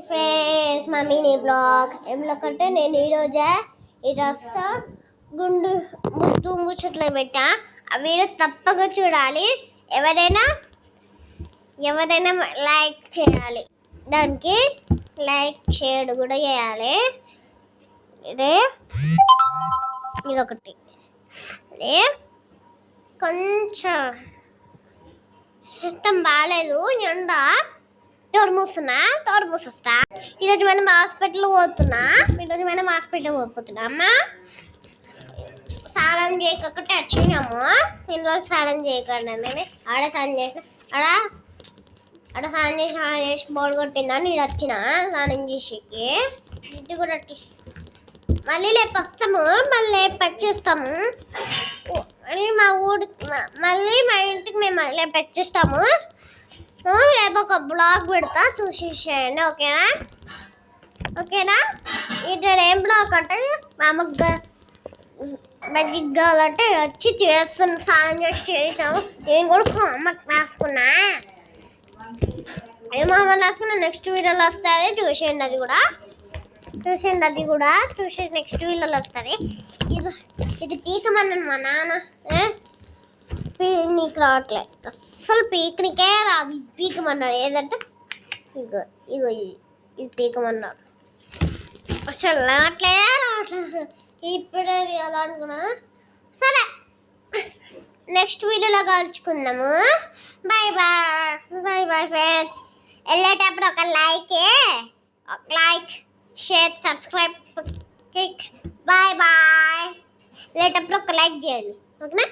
Friends మా mini blog ఏం blog అంటే నేను ఈరోజే ఈ డ్రెస్తో గుండు ముద్దు ముచ్చట్లు పెట్టా. ఆ వీడియో తప్పగా చూడాలి. ఎవరైనా లైక్ చేయాలి, దానికి లైక్ షేర్ కూడా చేయాలి. ఇదొకటి కొంచెం ఇష్టం బాగాలేదు. ఎండ తోడు మూసొస్తా. ఈరోజు మనం హాస్పిటల్ పోతున్నా అమ్మా. స్నానం చేయకపోతే వచ్చినాము. ఈరోజు స్నానం చేయకుండా ఆడ స్నానం చేసిన ఆడ స్నానం చేసి బోర్డు కొట్టిందని నేను వచ్చిన స్నానం చేసేకి. ఇంటి కూడా మళ్ళీ రేపు వస్తాము, మళ్ళీ రేపు వచ్చేస్తాము అని మా ఊరికి. మళ్ళీ మా ఇంటికి మేము రేపు వచ్చేస్తాము. రేపు ఒక బ్లాగ్ పెడతా, చూసేసేయండి. ఓకేనా ఇక్కడ ఏం బ్లాగ్ అంటే మా అమ్మకి బజ్జికి కావాలంటే వచ్చి స్నానం చేసినాము. నేను కూడా మా అమ్మకి రాసుకున్నా. మా అమ్మ రాసుకున్నా. నెక్స్ట్ వీడియోలో వస్తుంది, చూసేయండి. అది కూడా చూసేసి నెక్స్ట్ వీడియోలో వస్తుంది. ఇది పీకమన్నాను మా నాన్న. నీకు రావట్లే, అస్సలు పీకనికే రాదు. పీకమన్నాడు ఏదంటే ఇగో ఇది పీకమన్నాడు. అసలు రావట్లేదు. ఇప్పుడు ఎలా అనుకున్నా. సరే, నెక్స్ట్ వీడియోలో కలుసుకుందాము. Bye friends. వెళ్ళేటప్పుడు ఒక లైక్ షేర్ సబ్స్క్రైబ్. బాయ్. వెళ్ళేటప్పుడు ఒక లైక్ చేయండి. ఓకేనా.